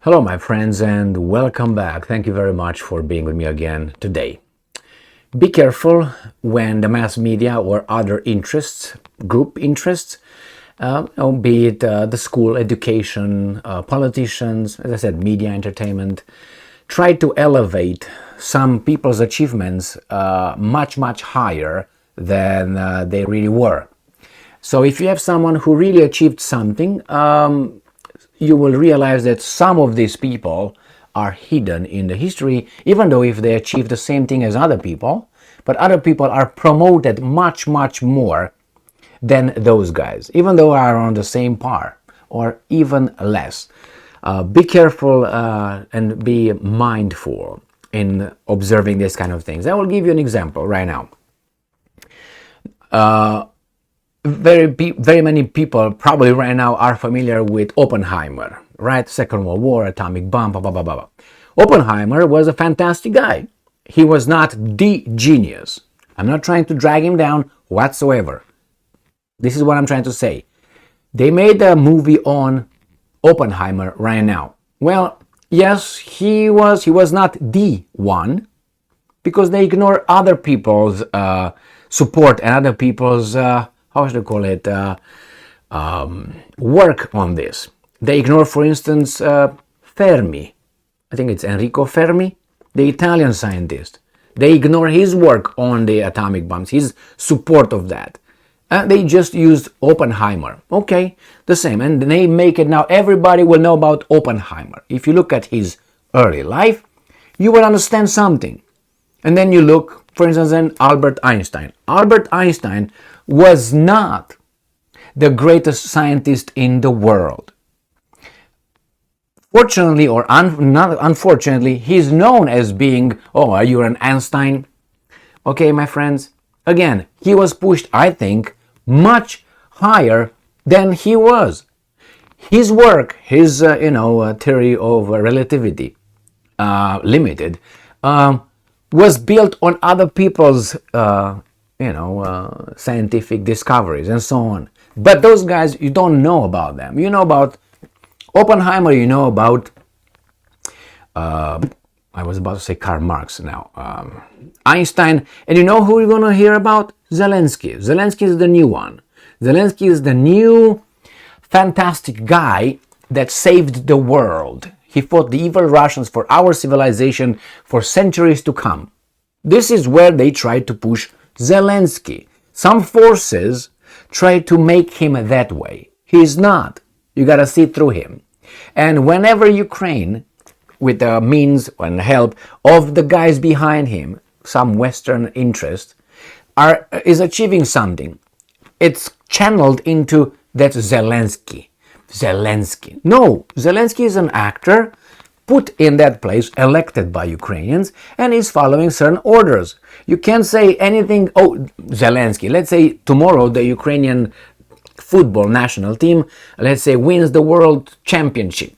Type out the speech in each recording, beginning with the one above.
Hello, my friends, and welcome back. Thank you very much for being with me again today. Be careful when the mass media or other group interests, be it the school, education, politicians, as I said, media, entertainment, try to elevate some people's achievements much higher than they really were. So if you have someone who really achieved something, you will realize that some of these people are hidden in the history, even though if they achieve the same thing as other people, but other people are promoted much more than those guys, even though are on the same par or even less. Be careful and be mindful in observing these kind of things. I will give you an example right now. Very many people probably right now are familiar with Oppenheimer, right? Second World War, atomic bomb, blah, blah, blah, blah. Oppenheimer was a fantastic guy. He was not the genius. I'm not trying to drag him down whatsoever. This is what I'm trying to say. They made a movie on Oppenheimer right now. Well, yes, he was not the one, because they ignore other people's support and other people's how should I call it, work on this. They ignore, for instance, Fermi. I think it's Enrico Fermi, the Italian scientist. They ignore his work on the atomic bombs, his support of that. They just used Oppenheimer. Okay, the same. And they make it now, everybody will know about Oppenheimer. If you look at his early life, you will understand something. And then you look, for instance, in Albert Einstein. Albert Einstein was not the greatest scientist in the world. Fortunately or not unfortunately, he's known as being, are you an Einstein? Okay, my friends. Again, he was pushed, I think, much higher than he was. His work, his theory of relativity, limited, was built on other people's scientific discoveries and so on. But those guys, you don't know about them. You know about Oppenheimer, you know about, I was about to say Karl Marx now, Einstein, and you know who you're going to hear about? Zelensky. Zelensky is the new one. Zelensky is the new fantastic guy that saved the world. He fought the evil Russians for our civilization for centuries to come. This is where they tried to push Zelensky. Some forces try to make him that way. He's not. You gotta see through him. And whenever Ukraine, with the means and help of the guys behind him, some Western interest, is achieving something, it's channeled into that Zelensky. No, Zelensky is an actor put in that place, elected by Ukrainians, and is following certain orders. You can't say anything, Zelensky, let's say tomorrow the Ukrainian football national team, let's say, wins the world championship,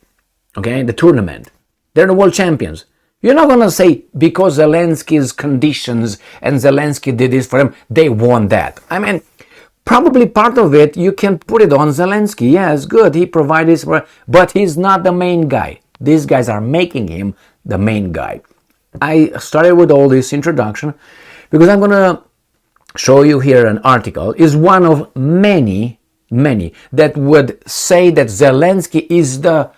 okay, the tournament. They're the world champions. You're not going to say, because Zelensky's conditions and Zelensky did this for him, they won that. I mean, probably part of it, you can put it on Zelensky. Yes, good, he provided this, but he's not the main guy. These guys are making him the main guy. I started with all this introduction because I'm going to show you here an article. Is one of many that would say that Zelensky is the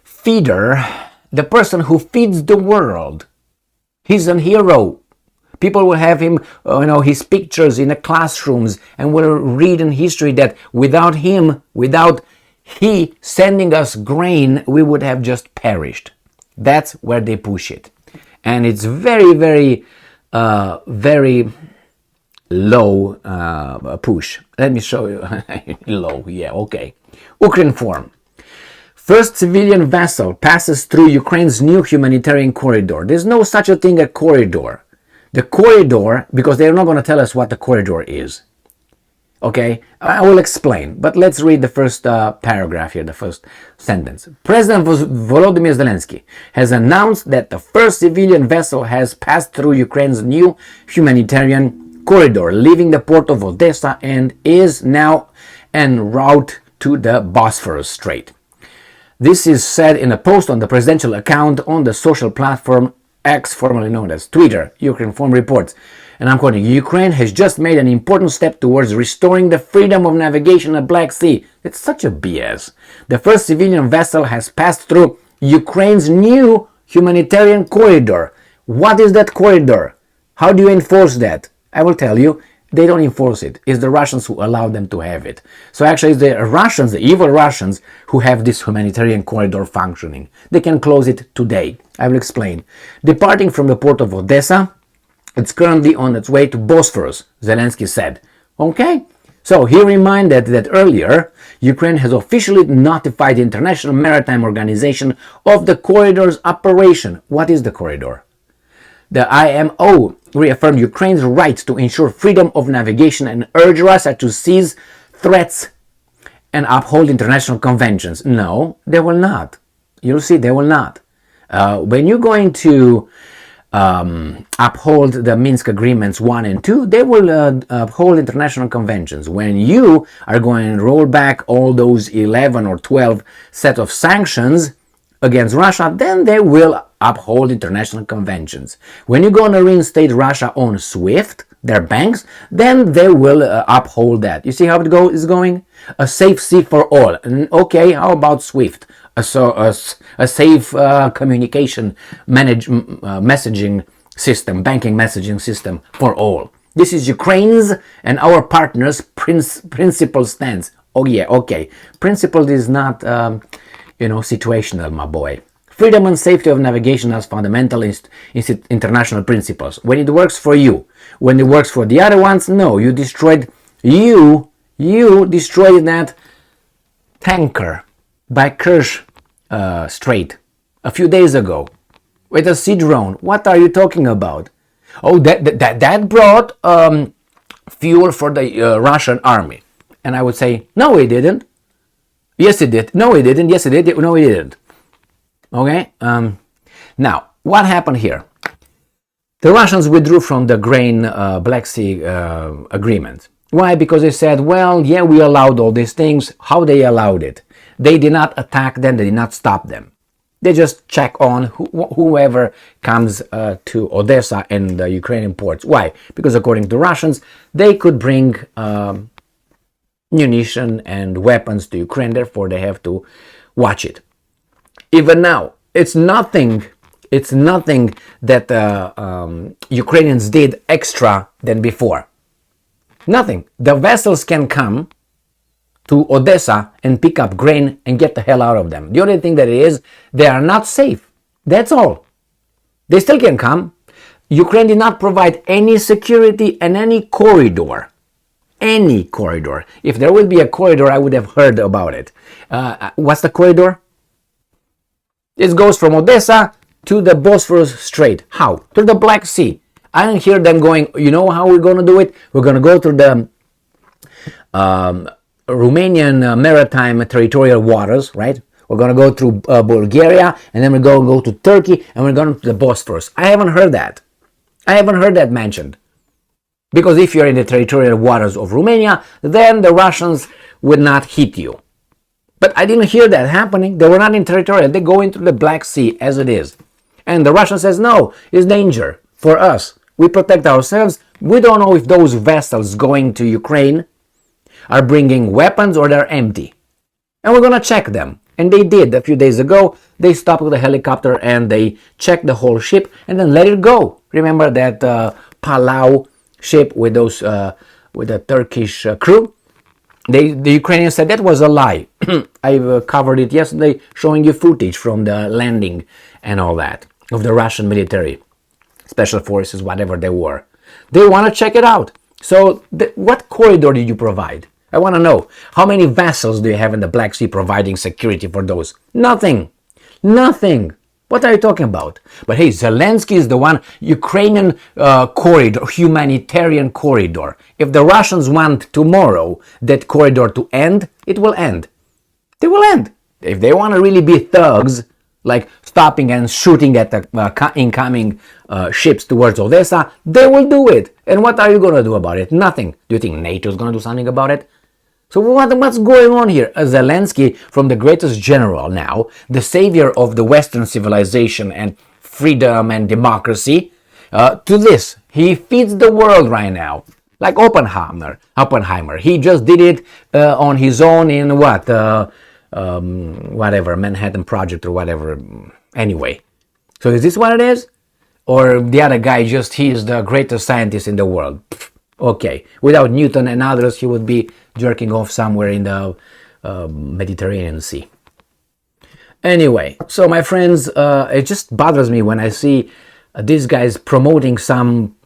feeder, the person who feeds the world. He's a hero. People will have him, his pictures in the classrooms, and will read in history that without him, without he sending us grain, we would have just perished. That's where they push it. And it's very low push. Let me show you. Low, yeah, okay. Ukraine form. First civilian vessel passes through Ukraine's new humanitarian corridor. There's no such a thing as corridor. The corridor, because they're not going to tell us what the corridor is. Okay, I will explain, but let's read the first paragraph here, the first sentence. President Volodymyr Zelensky has announced that the first civilian vessel has passed through Ukraine's new humanitarian corridor, leaving the port of Odessa, and is now en route to the Bosphorus Strait. This is said in a post on the presidential account on the social platform X, formerly known as Twitter, Ukrinform reports. And I'm quoting, Ukraine has just made an important step towards restoring the freedom of navigation in the Black Sea. It's such a BS. The first civilian vessel has passed through Ukraine's new humanitarian corridor. What is that corridor? How do you enforce that? I will tell you. They don't enforce it. It's the Russians who allow them to have it. So actually it's the Russians, the evil Russians, who have this humanitarian corridor functioning. They can close it today. I will explain. Departing from the port of Odessa, it's currently on its way to Bosphorus, Zelensky said. Okay? So he reminded that earlier, Ukraine has officially notified the International Maritime Organization of the corridor's operation. What is the corridor? The IMO reaffirmed Ukraine's right to ensure freedom of navigation and urged Russia to cease threats and uphold international conventions. No, they will not. You'll see, they will not. When you're going to uphold the Minsk Agreements 1 and 2, they will uphold international conventions. When you are going to roll back all those 11 or 12 set of sanctions against Russia, then they will uphold international conventions. When you're going to reinstate Russia on SWIFT, their banks, then they will uphold that. You see how it is going? A safe sea for all. Okay, how about SWIFT? A safe communication messaging system, banking messaging system for all. This is Ukraine's and our partners' principal stance. Oh yeah, okay. Principle is not, situational, my boy. Freedom and safety of navigation as fundamental international principles. When it works for you, when it works for the other ones, no, you destroyed that tanker by Kerch Strait a few days ago with a sea drone. What are you talking about? Oh, that brought fuel for the Russian army. And I would say, no, it didn't. Yes, it did. No, it didn't. Yes, it did. No, it didn't. Okay, now, what happened here? The Russians withdrew from the grain Black Sea agreement. Why? Because they said, well, yeah, we allowed all these things. How they allowed it? They did not attack them. They did not stop them. They just check on whoever comes to Odessa and the Ukrainian ports. Why? Because according to Russians, they could bring munition and weapons to Ukraine. Therefore, they have to watch it. Even now, it's nothing that Ukrainians did extra than before. Nothing. The vessels can come to Odessa and pick up grain and get the hell out of them. The only thing that it is, they are not safe. That's all. They still can come. Ukraine did not provide any security and any corridor. Any corridor. If there would be a corridor, I would have heard about it. What's the corridor? It goes from Odessa to the Bosphorus Strait. How? Through the Black Sea. I don't hear them going, you know how we're going to do it? We're going to go through the Romanian maritime territorial waters, right? We're going to go through Bulgaria, and then we're going to go to Turkey, and we're going to the Bosphorus. I haven't heard that. I haven't heard that mentioned. Because if you're in the territorial waters of Romania, then the Russians would not hit you. But I didn't hear that happening. They were not in territorial. They go into the Black Sea as it is. And the Russian says, no, it's danger for us. We protect ourselves. We don't know if those vessels going to Ukraine are bringing weapons or they're empty. And we're going to check them. And they did a few days ago. They stopped with a helicopter and they checked the whole ship and then let it go. Remember that Palau ship with those with a Turkish crew? The Ukrainians said that was a lie. I covered it yesterday, showing you footage from the landing and all that of the Russian military, special forces, whatever they were. They want to check it out. So what corridor did you provide? I want to know. How many vessels do you have in the Black Sea providing security for those? Nothing. Nothing. What are you talking about? But hey, Zelensky is the one, Ukrainian corridor, humanitarian corridor. If the Russians want tomorrow that corridor to end, it will end. They will end. If they want to really be thugs, like stopping and shooting at the incoming ships towards Odessa, they will do it. And what are you going to do about it? Nothing. Do you think NATO is going to do something about it? So what's going on here? Zelensky, from the greatest general now, the savior of the Western civilization and freedom and democracy, to this. He feeds the world right now. Like Oppenheimer. He just did it on his own in whatever, Manhattan Project or whatever. Anyway. So is this what it is? Or the other guy he is the greatest scientist in the world? Okay. Without Newton and others, he would be jerking off somewhere in the Mediterranean Sea. Anyway, so my friends, it just bothers me when I see these guys promoting some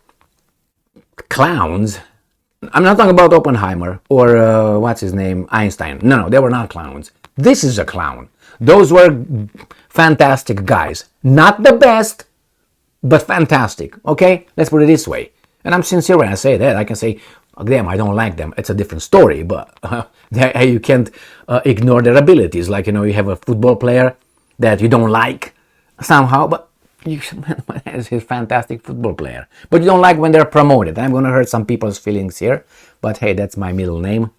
clowns. I'm not talking about Oppenheimer or what's his name, Einstein. No, they were not clowns. This is a clown. Those were fantastic guys. Not the best, but fantastic. Okay, let's put it this way. And I'm sincere when I say that. I can say, damn, I don't like them. It's a different story, but you can't ignore their abilities. Like, you have a football player that you don't like somehow, but he's a fantastic football player. But you don't like when they're promoted. I'm going to hurt some people's feelings here, but hey, that's my middle name.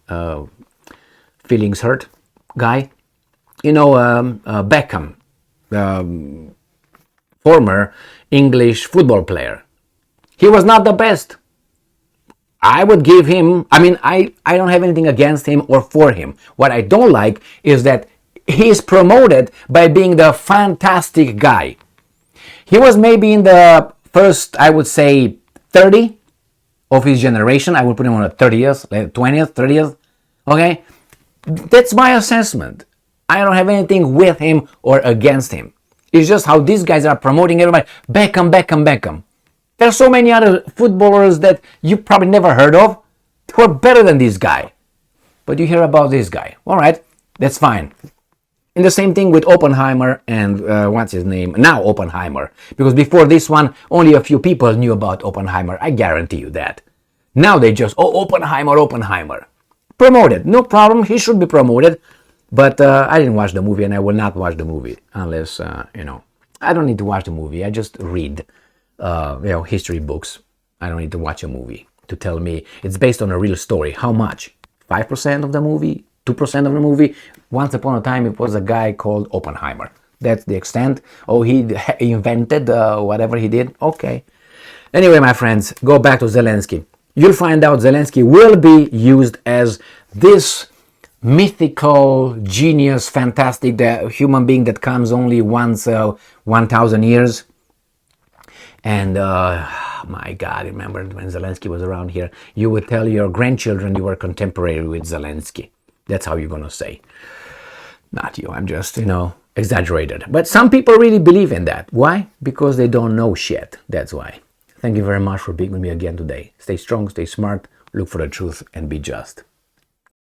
Feelings hurt guy. Beckham, former English football player. He was not the best. I would give him, I don't have anything against him or for him. What I don't like is that he's promoted by being the fantastic guy. He was maybe in the first, I would say, 30 of his generation. I would put him on the 30th, 20th, 30th. Okay? That's my assessment. I don't have anything with him or against him. It's just how these guys are promoting everybody. Beckham. There's so many other footballers that you probably never heard of who are better than this guy. But you hear about this guy. All right, that's fine. And the same thing with Oppenheimer and what's his name? Now Oppenheimer. Because before this one, only a few people knew about Oppenheimer. I guarantee you that. Now they just, Oppenheimer. Promoted. No problem. He should be promoted. But I didn't watch the movie and I will not watch the movie unless, I don't need to watch the movie. I just read, history books. I don't need to watch a movie to tell me it's based on a real story. How much? 5% of the movie? 2% of the movie? Once upon a time, it was a guy called Oppenheimer. That's the extent. Oh, he invented whatever he did? Okay. Anyway, my friends, go back to Zelensky. You'll find out Zelensky will be used as this mythical, genius, fantastic human being that comes only once 1,000 years. And my God, remember when Zelensky was around here, you would tell your grandchildren you were contemporary with Zelensky. That's how you're going to say. Not you, I'm just, exaggerated. But some people really believe in that. Why? Because they don't know shit. That's why. Thank you very much for being with me again today. Stay strong, stay smart, look for the truth, and be just.